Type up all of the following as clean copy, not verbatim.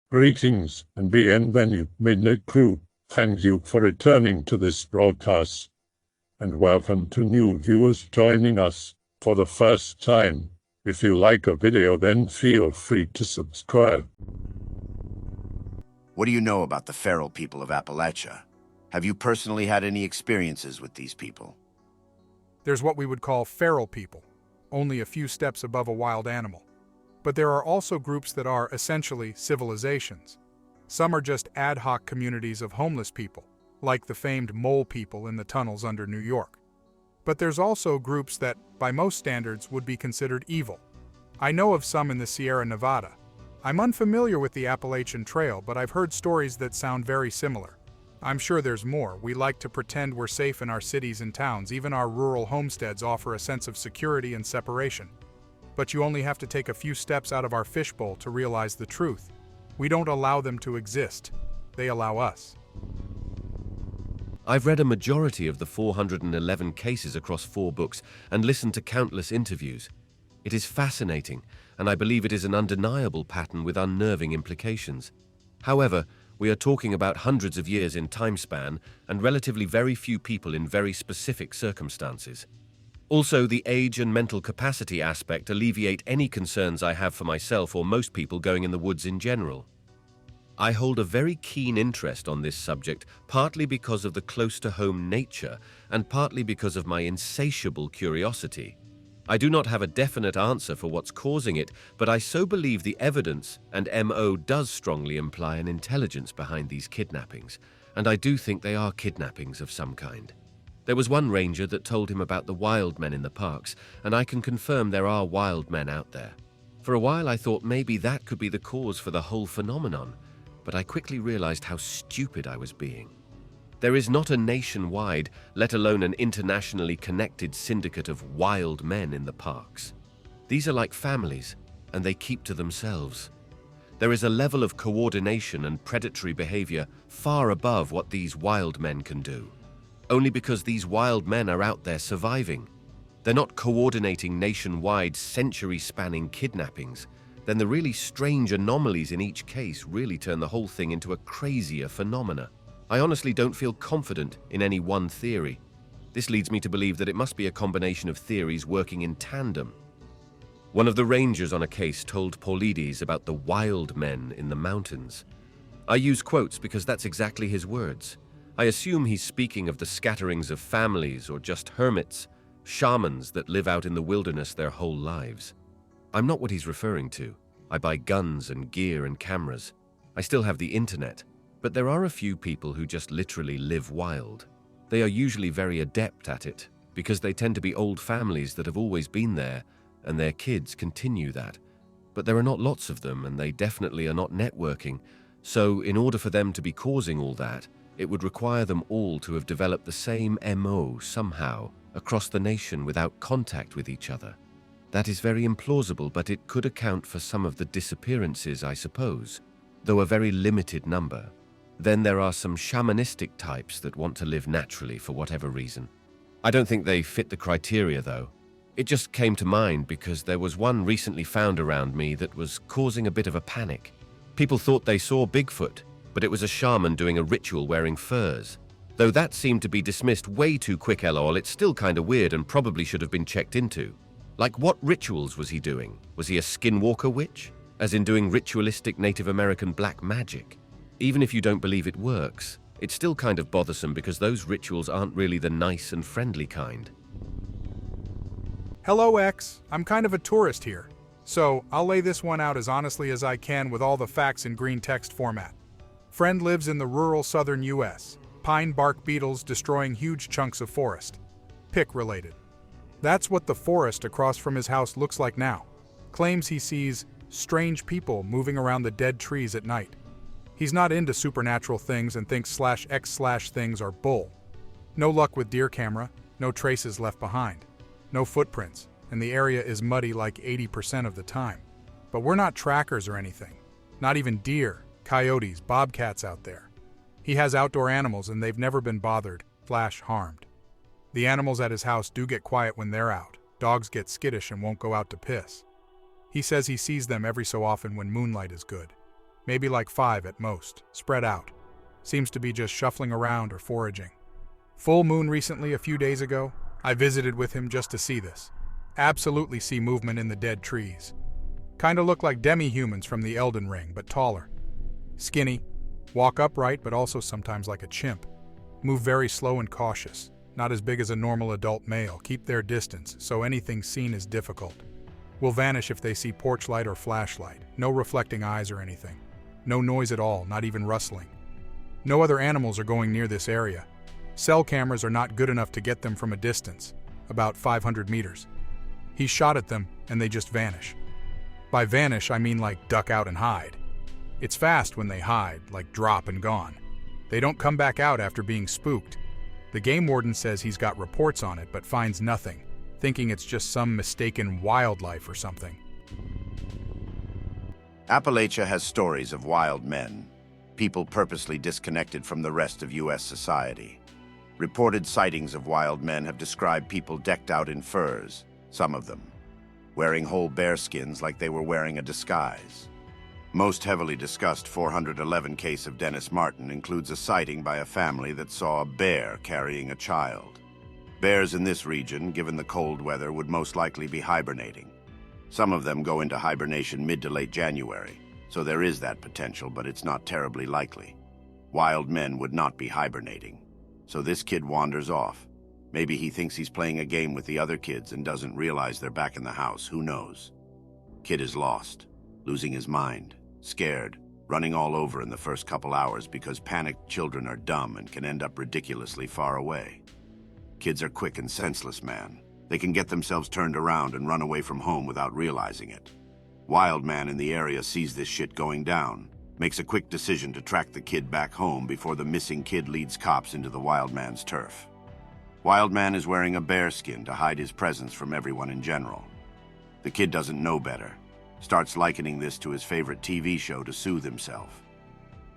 Greetings and bienvenue, Midnight Crew. Thank you for returning to this broadcast, and welcome to new viewers joining us for the first time. If you like a video, then feel free to subscribe. What do you know about the feral people of Appalachia? Have you personally had any experiences with these people? There's what we would call feral people, only a few steps above a wild animal. But there are also groups that are essentially civilizations. Some are just ad hoc communities of homeless people, like the famed mole people in the tunnels under New York. But there's also groups that, by most standards, would be considered evil. I know of some in the Sierra Nevada. I'm unfamiliar with the Appalachian Trail, but I've heard stories that sound very similar. I'm sure there's more. We like to pretend we're safe in our cities and towns. Even our rural homesteads offer a sense of security and separation. But you only have to take a few steps out of our fishbowl to realize the truth. We don't allow them to exist. They allow us. I've read a majority of the 411 cases across 4 books and listened to countless interviews. It is fascinating, and I believe it is an undeniable pattern with unnerving implications. However, we are talking about hundreds of years in time span and relatively very few people in very specific circumstances. Also, the age and mental capacity aspect alleviate any concerns I have for myself or most people going in the woods in general. I hold a very keen interest on this subject, partly because of the close-to-home nature and partly because of my insatiable curiosity. I do not have a definite answer for what's causing it, but I so believe the evidence and MO does strongly imply an intelligence behind these kidnappings, and I do think they are kidnappings of some kind. There was one ranger that told him about the wild men in the parks, and I can confirm there are wild men out there. For a while I thought maybe that could be the cause for the whole phenomenon, but I quickly realized how stupid I was being. There is not a nationwide, let alone an internationally connected syndicate of wild men in the parks. These are like families, and they keep to themselves. There is a level of coordination and predatory behavior far above what these wild men can do. Only because these wild men are out there surviving. They're not coordinating nationwide, century-spanning kidnappings. Then the really strange anomalies in each case really turn the whole thing into a crazier phenomena. I honestly don't feel confident in any one theory. This leads me to believe that it must be a combination of theories working in tandem. One of the rangers on a case told Paulides about the wild men in the mountains. I use quotes because that's exactly his words. I assume he's speaking of the scatterings of families or just hermits, shamans that live out in the wilderness their whole lives. I'm not what he's referring to. I buy guns and gear and cameras. I still have the internet. But there are a few people who just literally live wild. They are usually very adept at it because they tend to be old families that have always been there and their kids continue that. But there are not lots of them and they definitely are not networking. So in order for them to be causing all that, it would require them all to have developed the same MO somehow across the nation without contact with each other. That is very implausible, but it could account for some of the disappearances, I suppose, though a very limited number. Then there are some shamanistic types that want to live naturally for whatever reason. I don't think they fit the criteria, though. It just came to mind because there was one recently found around me that was causing a bit of a panic. People thought they saw Bigfoot, but it was a shaman doing a ritual wearing furs. Though that seemed to be dismissed way too quick, lol, it's still kinda weird and probably should have been checked into. Like, what rituals was he doing? Was he a skinwalker witch? As in doing ritualistic Native American black magic? Even if you don't believe it works, it's still kind of bothersome because those rituals aren't really the nice and friendly kind. Hello, X. I'm kind of a tourist here, so I'll lay this one out as honestly as I can with all the facts in green text format. Friend lives in the rural southern US. Pine bark beetles destroying huge chunks of forest. Pick related. That's what the forest across from his house looks like now. Claims he sees strange people moving around the dead trees at night. He's not into supernatural things and thinks /X/things are bull. No luck with deer camera, no traces left behind. No footprints, and the area is muddy like 80% of the time. But we're not trackers or anything. Not even deer, coyotes, bobcats out there. He has outdoor animals and they've never been bothered/harmed. The animals at his house do get quiet when they're out. Dogs get skittish and won't go out to piss. He says he sees them every so often when moonlight is good. maybe like 5 at most, spread out. Seems to be just shuffling around or foraging. Full moon recently, a few days ago. I visited with him just to see this. Absolutely see movement in the dead trees. Kinda look like Demi Humans from the Elden Ring, but taller. Skinny, walk upright but also sometimes like a chimp. Move very slow and cautious, not as big as a normal adult male, keep their distance, so anything seen is difficult. Will vanish if they see porch light or flashlight, no reflecting eyes or anything. No noise at all, not even rustling. No other animals are going near this area. Cell cameras are not good enough to get them from a distance, about 500 meters. He shot at them and they just vanish. By vanish, I mean like duck out and hide. It's fast when they hide, like drop and gone. They don't come back out after being spooked. The game warden says he's got reports on it but finds nothing, thinking it's just some mistaken wildlife or something. Appalachia has stories of wild men, people purposely disconnected from the rest of U.S. society. Reported sightings of wild men have described people decked out in furs, some of them, wearing whole bearskins like they were wearing a disguise. Most heavily discussed 411 case of Dennis Martin includes a sighting by a family that saw a bear carrying a child. Bears in this region, given the cold weather, would most likely be hibernating. Some of them go into hibernation mid to late January, so there is that potential, but it's not terribly likely. Wild men would not be hibernating. So this kid wanders off. Maybe he thinks he's playing a game with the other kids and doesn't realize they're back in the house, who knows? Kid is lost, losing his mind, scared, running all over in the first couple hours because panicked children are dumb and can end up ridiculously far away. Kids are quick and senseless, man. They can get themselves turned around and run away from home without realizing it. Wild man in the area sees this shit going down, makes a quick decision to track the kid back home before the missing kid leads cops into the wild man's turf. Wild man is wearing a bearskin to hide his presence from everyone in general. The kid doesn't know better, starts likening this to his favorite TV show to soothe himself.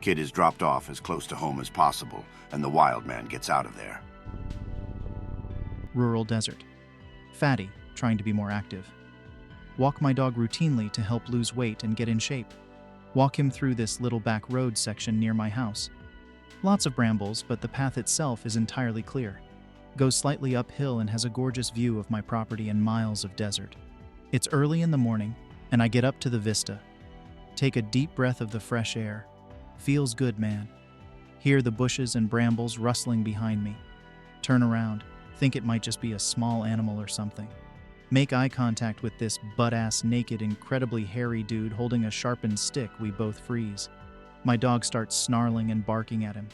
Kid is dropped off as close to home as possible, and the wild man gets out of there. Rural desert. Fatty, trying to be more active. Walk my dog routinely to help lose weight and get in shape. Walk him through this little back road section near my house. Lots of brambles, but the path itself is entirely clear. Goes slightly uphill and has a gorgeous view of my property and miles of desert. It's early in the morning, and I get up to the vista. Take a deep breath of the fresh air. Feels good, man. Hear the bushes and brambles rustling behind me. Turn around. Think it might just be a small animal or something. Make eye contact with this butt-ass naked, incredibly hairy dude holding a sharpened stick. We both freeze. My dog starts snarling and barking at him.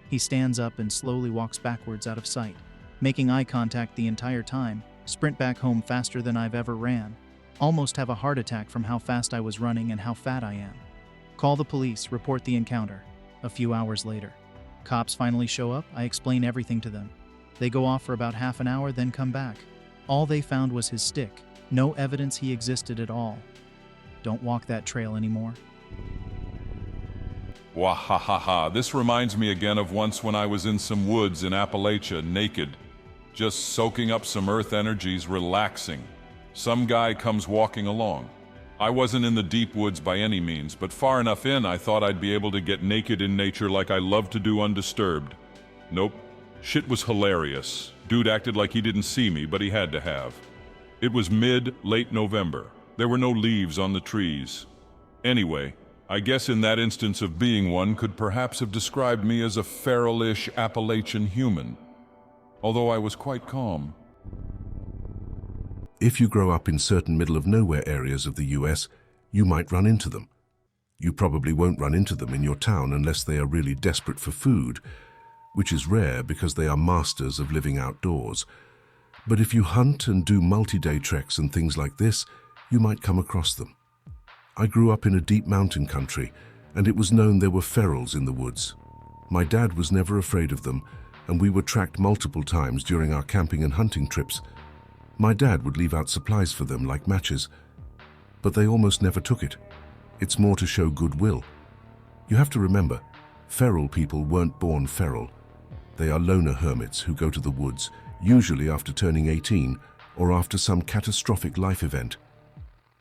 He stands up and slowly walks backwards out of sight. Making eye contact the entire time, sprint back home faster than I've ever ran. Almost have a heart attack from how fast I was running and how fat I am. Call the police, report the encounter. A few hours later. Cops finally show up, I explain everything to them. They go off for about half an hour, then come back. All they found was his stick. No evidence he existed at all. Don't walk that trail anymore. Wahahaha, this reminds me again of once when I was in some woods in Appalachia, naked, just soaking up some earth energies, relaxing. Some guy comes walking along. I wasn't in the deep woods by any means, but far enough in I thought I'd be able to get naked in nature like I love to do undisturbed. Nope. Shit was hilarious. Dude acted like he didn't see me, but he had to have. It was late November. There were no leaves on the trees. Anyway, I guess in that instance of being one could perhaps have described me as a feral-ish Appalachian human. Although I was quite calm. If you grow up in certain middle-of-nowhere areas of the US, you might run into them. You probably won't run into them in your town unless they are really desperate for food, which is rare because they are masters of living outdoors. But if you hunt and do multi-day treks and things like this, you might come across them. I grew up in a deep mountain country, and it was known there were ferals in the woods. My dad was never afraid of them, and we were tracked multiple times during our camping and hunting trips. My dad would leave out supplies for them like matches, but they almost never took it. It's more to show goodwill. You have to remember, feral people weren't born feral. They are loner hermits who go to the woods, usually after turning 18 or after some catastrophic life event.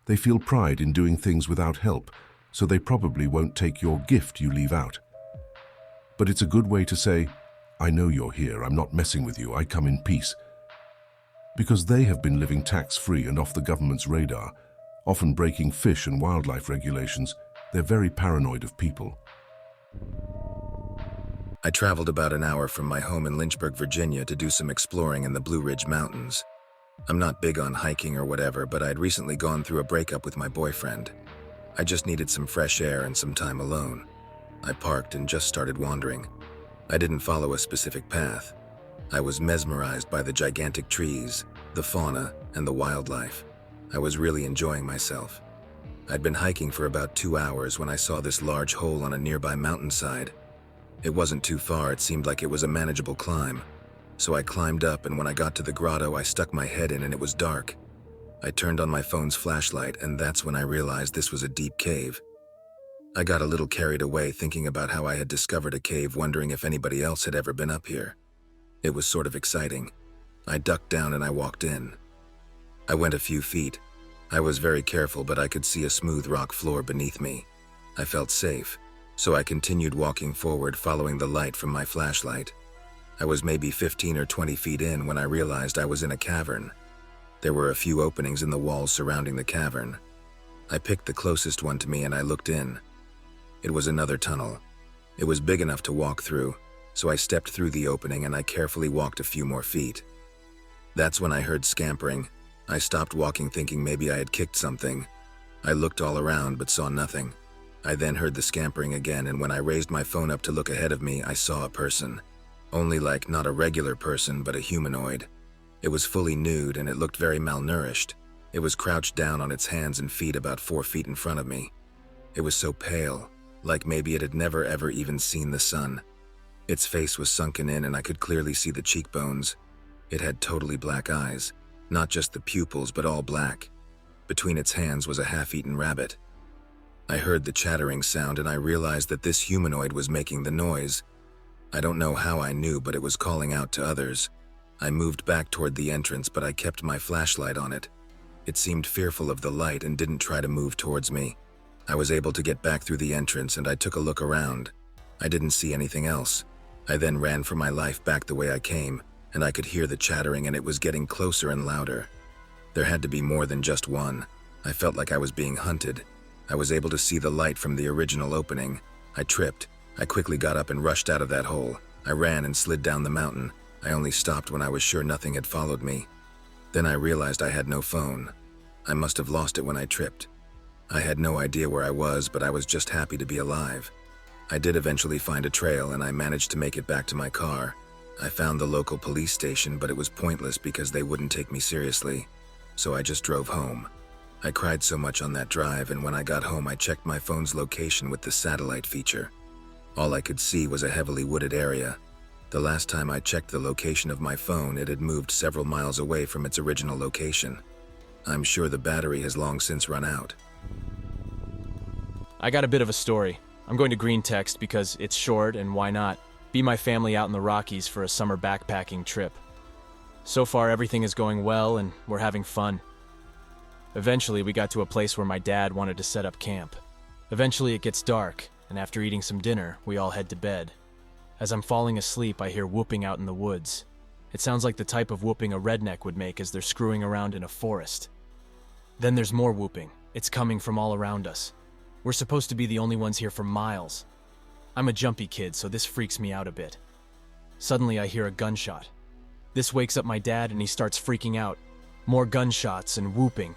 They feel pride in doing things without help, so they probably won't take your gift you leave out. But it's a good way to say, I know you're here, I'm not messing with you, I come in peace. Because they have been living tax-free and off the government's radar, often breaking fish and wildlife regulations, they're very paranoid of people. I traveled about an hour from my home in Lynchburg, Virginia to do some exploring in the Blue Ridge Mountains. I'm not big on hiking or whatever, but I'd recently gone through a breakup with my boyfriend. I just needed some fresh air and some time alone. I parked and just started wandering. I didn't follow a specific path. I was mesmerized by the gigantic trees, the fauna, and the wildlife. I was really enjoying myself. I'd been hiking for about 2 hours when I saw this large hole on a nearby mountainside. It wasn't too far, it seemed like it was a manageable climb. So I climbed up, and when I got to the grotto, I stuck my head in and it was dark. I turned on my phone's flashlight, and that's when I realized this was a deep cave. I got a little carried away thinking about how I had discovered a cave, wondering if anybody else had ever been up here. It was sort of exciting. I ducked down and I walked in. I went a few feet. I was very careful, but I could see a smooth rock floor beneath me. I felt safe, so I continued walking forward, following the light from my flashlight. I was maybe 15 or 20 feet in when I realized I was in a cavern. There were a few openings in the walls surrounding the cavern. I picked the closest one to me and I looked in. It was another tunnel. It was big enough to walk through, so I stepped through the opening and I carefully walked a few more feet. That's when I heard scampering. I stopped walking thinking maybe I had kicked something. I looked all around but saw nothing. I then heard the scampering again, and when I raised my phone up to look ahead of me, I saw a person. Only like not a regular person, but a humanoid. It was fully nude and it looked very malnourished. It was crouched down on its hands and feet about 4 feet in front of me. It was so pale, like maybe it had never ever even seen the sun. Its face was sunken in and I could clearly see the cheekbones. It had totally black eyes, not just the pupils but all black. Between its hands was a half-eaten rabbit. I heard the chattering sound and I realized that this humanoid was making the noise. I don't know how I knew, but it was calling out to others. I moved back toward the entrance, but I kept my flashlight on it. It seemed fearful of the light and didn't try to move towards me. I was able to get back through the entrance and I took a look around. I didn't see anything else. I then ran for my life back the way I came, and I could hear the chattering and it was getting closer and louder. There had to be more than just one. I felt like I was being hunted. I was able to see the light from the original opening. I tripped. I quickly got up and rushed out of that hole. I ran and slid down the mountain. I only stopped when I was sure nothing had followed me. Then I realized I had no phone. I must have lost it when I tripped. I had no idea where I was, but I was just happy to be alive. I did eventually find a trail and I managed to make it back to my car. I found the local police station, but it was pointless because they wouldn't take me seriously. So I just drove home. I cried so much on that drive, and when I got home I checked my phone's location with the satellite feature. All I could see was a heavily wooded area. The last time I checked the location of my phone, it had moved several miles away from its original location. I'm sure the battery has long since run out. I got a bit of a story. I'm going to Greentext because it's short, and why not? Be my family out in the Rockies for a summer backpacking trip. So far everything is going well and we're having fun. Eventually we got to a place where my dad wanted to set up camp. Eventually it gets dark, and after eating some dinner, we all head to bed. As I'm falling asleep, I hear whooping out in the woods. It sounds like the type of whooping a redneck would make as they're screwing around in a forest. Then there's more whooping. It's coming from all around us. We're supposed to be the only ones here for miles. I'm a jumpy kid, so this freaks me out a bit. Suddenly I hear a gunshot. This wakes up my dad and he starts freaking out. More gunshots and whooping.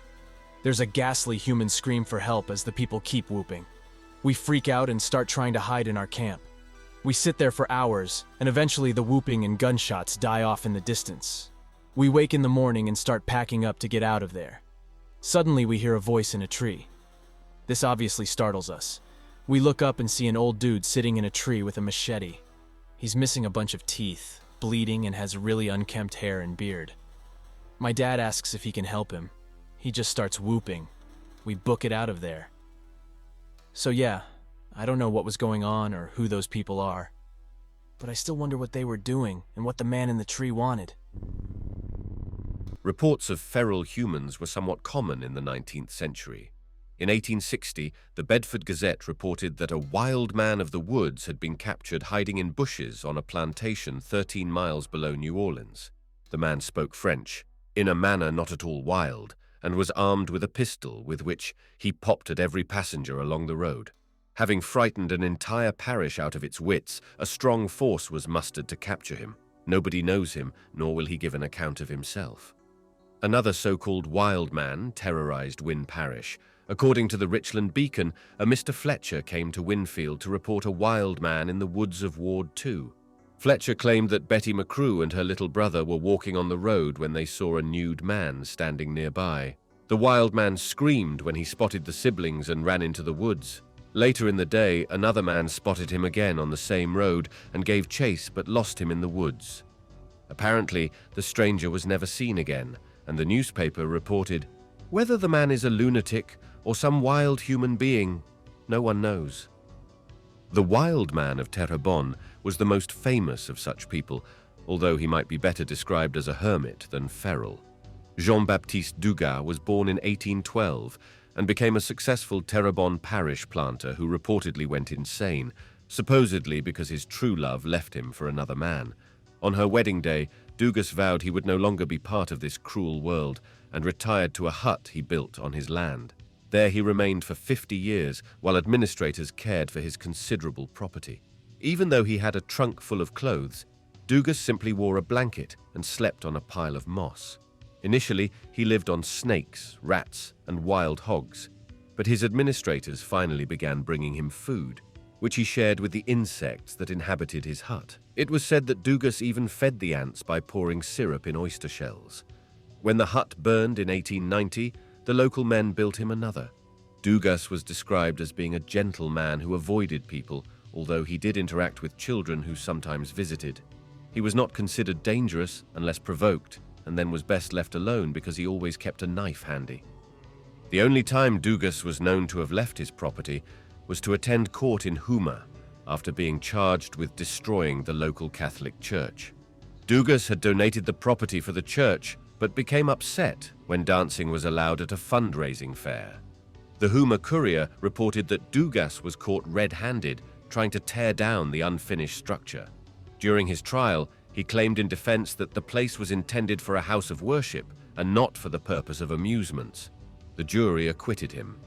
There's a ghastly human scream for help as the people keep whooping. We freak out and start trying to hide in our camp. We sit there for hours, and eventually the whooping and gunshots die off in the distance. We wake in the morning and start packing up to get out of there. Suddenly we hear a voice in a tree. This obviously startles us. We look up and see an old dude sitting in a tree with a machete. He's missing a bunch of teeth, bleeding, and has really unkempt hair and beard. My dad asks if he can help him. He just starts whooping. We book it out of there. So yeah, I don't know what was going on or who those people are, but I still wonder what they were doing and what the man in the tree wanted. Reports of feral humans were somewhat common in the 19th century. In 1860, the Bedford Gazette reported that a wild man of the woods had been captured hiding in bushes on a plantation 13 miles below New Orleans. The man spoke French, in a manner not at all wild, and was armed with a pistol with which he popped at every passenger along the road. Having frightened an entire parish out of its wits, a strong force was mustered to capture him. Nobody knows him, nor will he give an account of himself. Another so-called wild man terrorized Wynne Parish. According to the Richland Beacon, a Mr. Fletcher came to Winfield to report a wild man in the woods of Ward 2. Fletcher claimed that Betty McCrew and her little brother were walking on the road when they saw a nude man standing nearby. The wild man screamed when he spotted the siblings and ran into the woods. Later in the day, another man spotted him again on the same road and gave chase but lost him in the woods. Apparently, the stranger was never seen again, and the newspaper reported, "Whether the man is a lunatic or some wild human being, no one knows." The wild man of Terrebonne was the most famous of such people, although he might be better described as a hermit than feral. Jean-Baptiste Dugas was born in 1812 and became a successful Terrebonne parish planter who reportedly went insane, supposedly because his true love left him for another man. On her wedding day, Dugas vowed he would no longer be part of this cruel world and retired to a hut he built on his land. There he remained for 50 years while administrators cared for his considerable property. Even though he had a trunk full of clothes, Dugas simply wore a blanket and slept on a pile of moss. Initially, he lived on snakes, rats, and wild hogs, but his administrators finally began bringing him food, which he shared with the insects that inhabited his hut. It was said that Dugas even fed the ants by pouring syrup in oyster shells. When the hut burned in 1890, the local men built him another. Dugas was described as being a gentle man who avoided people, although he did interact with children who sometimes visited. He was not considered dangerous unless provoked, and then was best left alone because he always kept a knife handy. The only time Dugas was known to have left his property was to attend court in Houma after being charged with destroying the local Catholic church. Dugas had donated the property for the church, but became upset when dancing was allowed at a fundraising fair. The Houma Courier reported that Dugas was caught red-handed trying to tear down the unfinished structure. During his trial, he claimed in defense that the place was intended for a house of worship and not for the purpose of amusements. The jury acquitted him.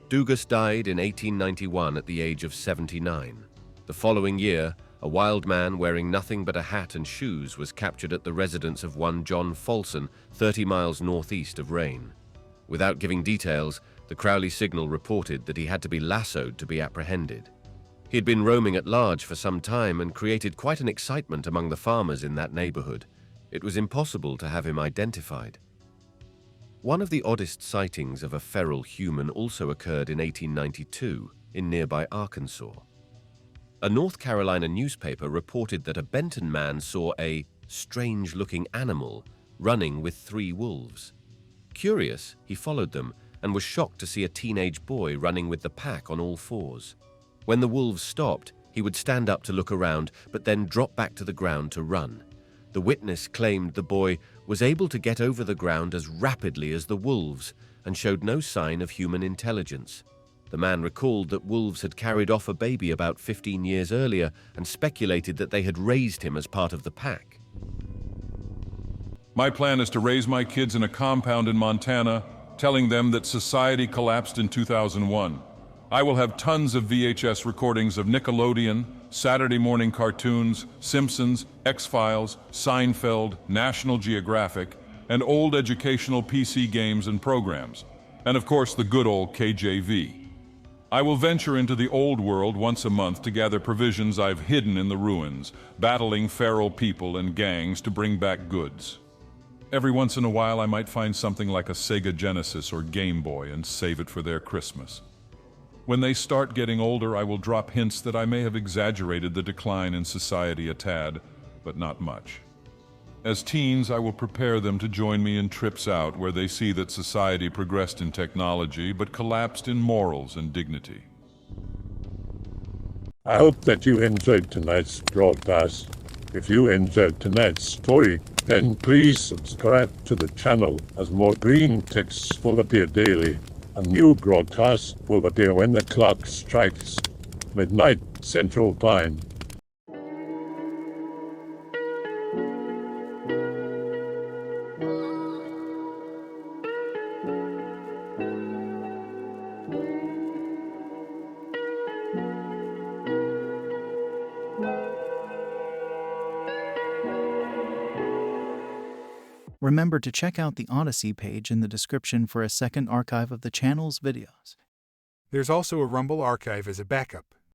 Dugas died in 1891 at the age of 79. The following year, a wild man wearing nothing but a hat and shoes was captured at the residence of one John Folson, 30 miles northeast of Rain. Without giving details, the Crowley Signal reported that he had to be lassoed to be apprehended. He had been roaming at large for some time and created quite an excitement among the farmers in that neighborhood. It was impossible to have him identified. One of the oddest sightings of a feral human also occurred in 1892 in nearby Arkansas. A North Carolina newspaper reported that a Benton man saw a strange-looking animal running with 3 wolves. Curious, he followed them and was shocked to see a teenage boy running with the pack on all 4s. When the wolves stopped, he would stand up to look around, but then drop back to the ground to run. The witness claimed the boy was able to get over the ground as rapidly as the wolves and showed no sign of human intelligence. The man recalled that wolves had carried off a baby about 15 years earlier and speculated that they had raised him as part of the pack. My plan is to raise my kids in a compound in Montana, telling them that society collapsed in 2001. I will have tons of VHS recordings of Nickelodeon, Saturday morning cartoons, Simpsons, X-Files, Seinfeld, National Geographic, and old educational PC games and programs, and of course the good old KJV. I will venture into the old world once a month to gather provisions I've hidden in the ruins, battling feral people and gangs to bring back goods. Every once in a while I might find something like a Sega Genesis or Game Boy and save it for their Christmas. When they start getting older, I will drop hints that I may have exaggerated the decline in society a tad, but not much. As teens, I will prepare them to join me in trips out where they see that society progressed in technology but collapsed in morals and dignity. I hope that you enjoyed tonight's broadcast. If you enjoyed tonight's story, then please subscribe to the channel as more green texts will appear daily. A new broadcast will appear when the clock strikes midnight Central Time. Remember to check out the Odyssey page in the description for a second archive of the channel's videos. There's also a Rumble archive as a backup.